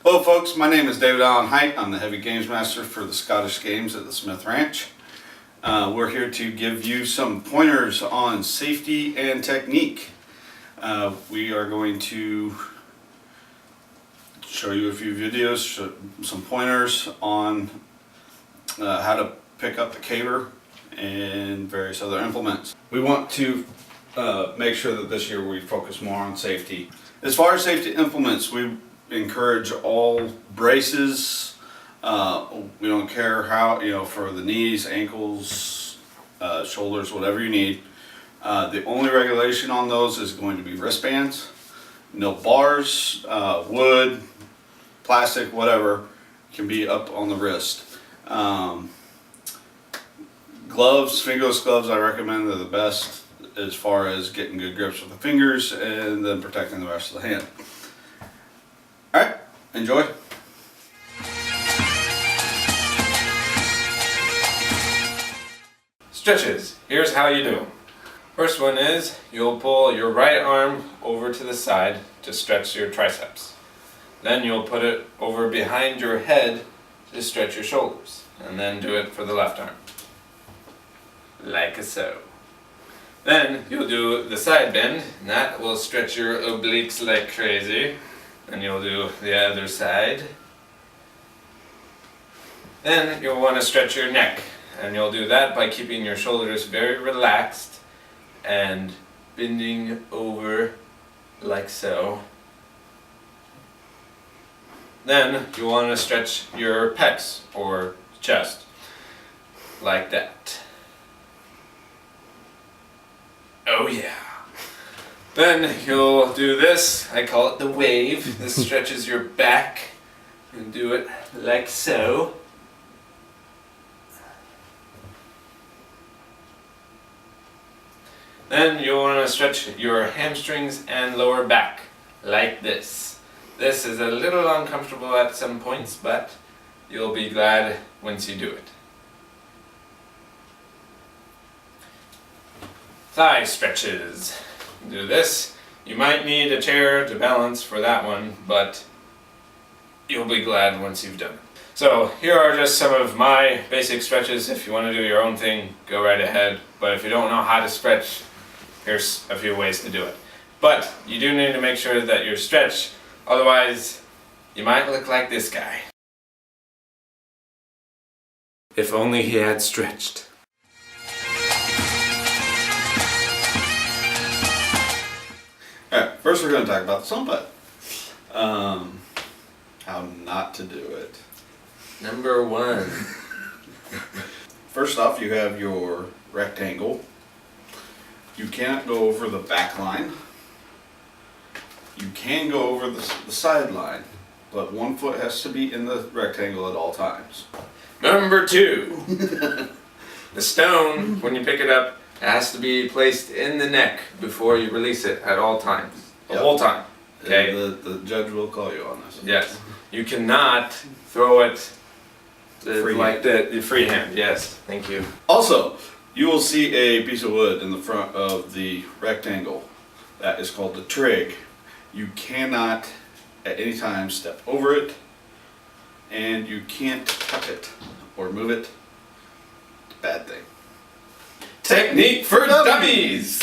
Hello folks, my name is David Allen Hight. I'm the Heavy Games Master for the Scottish Games at the Smith Ranch. We're here to give you some pointers on safety and technique. We are going to show you a few videos, some pointers on how to pick up the caber and various other implements. We want to make sure that this year we focus more on safety. As far as safety implements, we encourage all braces. We don't care how, for the knees, ankles, shoulders, whatever you need. The only regulation on those is going to be wristbands. No bars, wood, plastic, whatever can be up on the wrist. Gloves, fingerless gloves, I recommend. They're the best as far as getting good grips with the fingers and then protecting the rest of the hand. Alright, enjoy. Stretches. Here's how you do them. First one is you'll pull your right arm over to the side to stretch your triceps. Then you'll put it over behind your head to stretch your shoulders. And then do it for the left arm. Like so. Then you'll do the side bend, and that will stretch your obliques like crazy. And you'll do the other side. Then you'll want to stretch your neck, and you'll do that by keeping your shoulders very relaxed and bending over like so. Then you want to stretch your pecs or chest like that. Oh yeah. Then you'll do this, I call it the wave. This stretches your back, and do it like so. Then you'll want to stretch your hamstrings and lower back, like this. This is a little uncomfortable at some points, but you'll be glad once you do it. Thigh stretches. Do this. You might need a chair to balance for that one, but you'll be glad once you've done it. So here are just some of my basic stretches. If you want to do your own thing, go right ahead. But if you don't know how to stretch, here's a few ways to do it. But you do need to make sure that you're stretched, otherwise you might look like this guy. If only he had stretched. Alright, first we're going to talk about the sun putt. How not to do it. Number one. First off, you have your rectangle. You cannot go over the back line. You can go over the sideline, but one foot has to be in the rectangle at all times. Number two. The stone, when you pick it up, it has to be placed in the neck before you release it at all times. The whole time. Okay? The judge will call you on this. Yes. You cannot throw it like the freehand. Yes. Thank you. Also, you will see a piece of wood in the front of the rectangle. That is called the trig. You cannot at any time step over it, and you can't touch it or move it. Bad thing. Technique for dummies.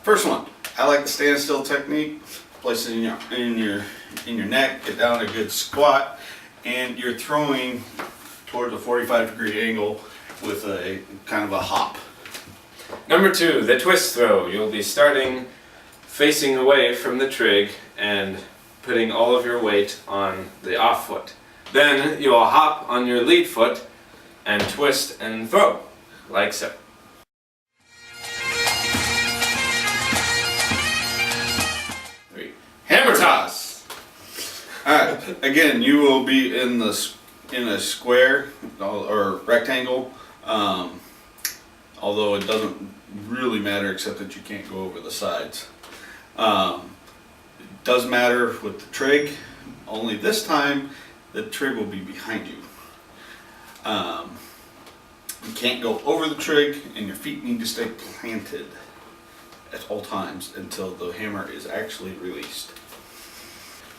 First one, I like the standstill technique. Place it in your neck. Get down a good squat, and you're throwing towards a 45-degree angle with a kind of a hop. Number two, the twist throw. You'll be starting facing away from the trig and putting all of your weight on the off foot. Then you'll hop on your lead foot and twist and throw, like so. Hammer toss. Alright, again, you will be in a square or rectangle, although it doesn't really matter except that you can't go over the sides. It does matter with the trig, only this time the trig will be behind you. You can't go over the trig, and your feet need to stay planted at all times until the hammer is actually released.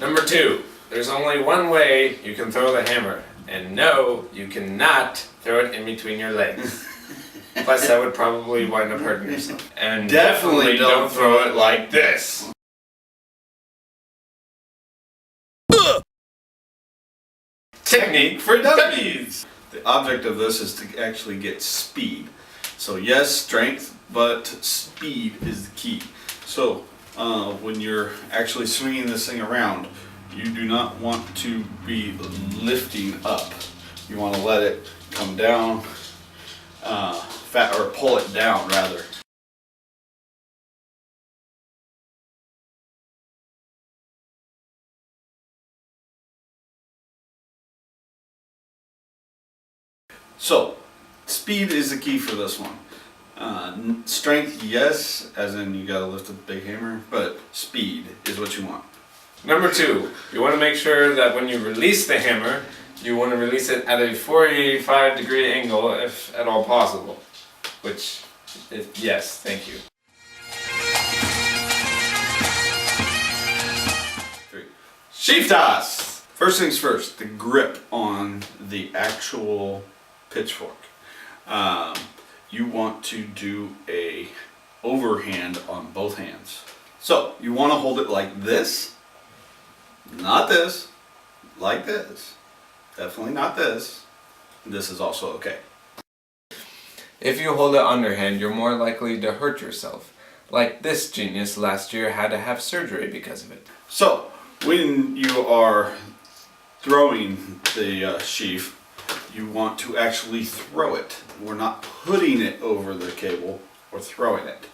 Number 2, there's only one way you can throw the hammer. And no, you cannot throw it in between your legs. Plus, that would probably wind up hurting yourself. And definitely don't throw it like this. Technique for dummies! The object of this is to actually get speed. So yes, strength, but speed is the key. So when you're actually swinging this thing around, you do not want to be lifting up. You want to let it come down, or pull it down rather. So, speed is the key for this one. Strength, yes, as in you gotta lift a big hammer, but speed is what you want. Number 2, you want to make sure that when you release the hammer, you want to release it at a 45-degree angle if at all possible. Which, yes, thank you. 3. Sheaf toss! First things first, the grip on the actual pitchfork. You want to do a overhand on both hands. So you want to hold it like this, not this, like this. Definitely not this. This is also okay. If you hold it underhand, you're more likely to hurt yourself. Like this genius last year had to have surgery because of it. So when you are throwing the sheaf, you want to actually throw it. We're not putting it over the cable, we're throwing it.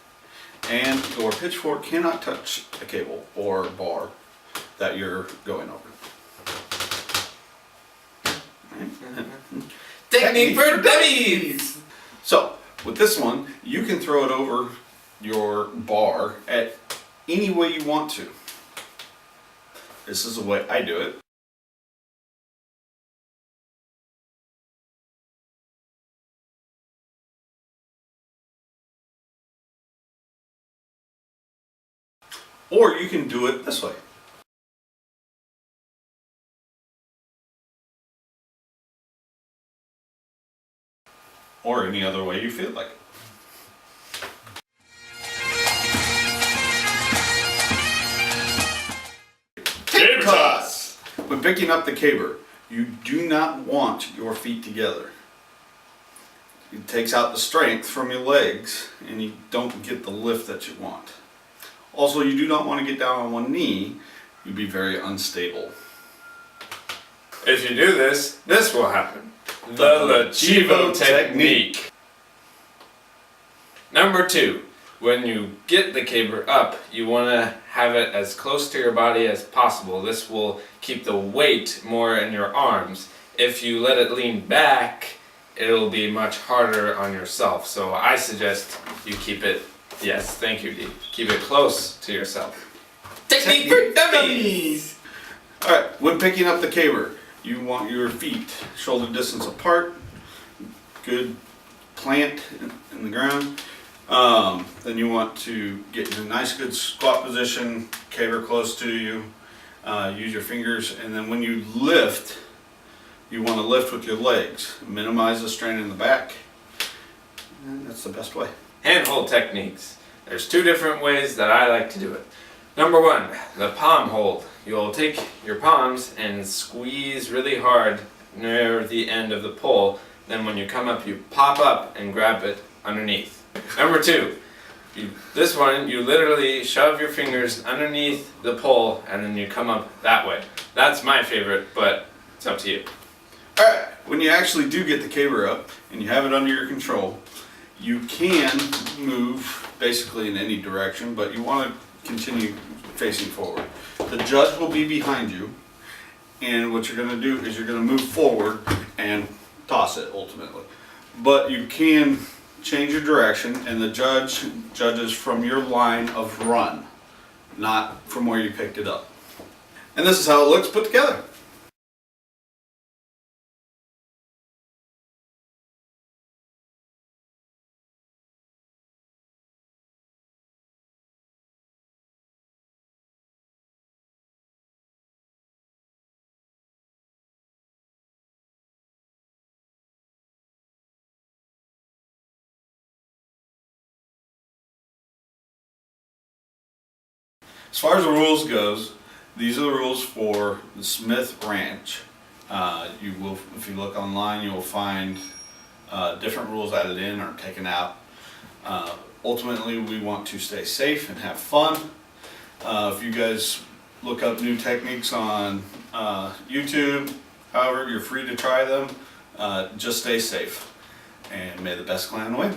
And your pitchfork cannot touch a cable or bar that you're going over. Technique for dummies! So, with this one, you can throw it over your bar at any way you want to. This is the way I do it. Or you can do it this way. Or any other way you feel like it. Caber toss! When picking up the caber, you do not want your feet together. It takes out the strength from your legs and you don't get the lift that you want. Also, you do not want to get down on one knee. You'd be very unstable. If you do this, this will happen. The Lachivo technique. Number 2, when you get the caber up, you want to have it as close to your body as possible. This will keep the weight more in your arms. If you let it lean back, it'll be much harder on yourself. So I suggest you keep it, yes, thank you, Dee. Keep it close to yourself. Technique for dummies! Alright, when picking up the caber, you want your feet shoulder distance apart, good plant in the ground. Then you want to get in a nice good squat position, caber close to you, use your fingers, and then when you lift, you want to lift with your legs. Minimize the strain in the back, and that's the best way. Handhold techniques. There's 2 different ways that I like to do it. Number 1, the palm hold. You'll take your palms and squeeze really hard near the end of the pole. Then when you come up, you pop up and grab it underneath. Number 2, this one, you literally shove your fingers underneath the pole and then you come up that way. That's my favorite, but it's up to you. Alright, when you actually do get the caber up and you have it under your control, you can move basically in any direction, but you want to continue facing forward. The judge will be behind you, and what you're going to do is you're going to move forward and toss it ultimately. But you can change your direction, and the judge judges from your line of run, not from where you picked it up. And this is how it looks put together. As far as the rules goes, these are the rules for the Smith Ranch. You will, if you look online, you will find different rules added in or taken out. Ultimately, we want to stay safe and have fun. If you guys look up new techniques on YouTube, however, you're free to try them. Just stay safe, and may the best clan win.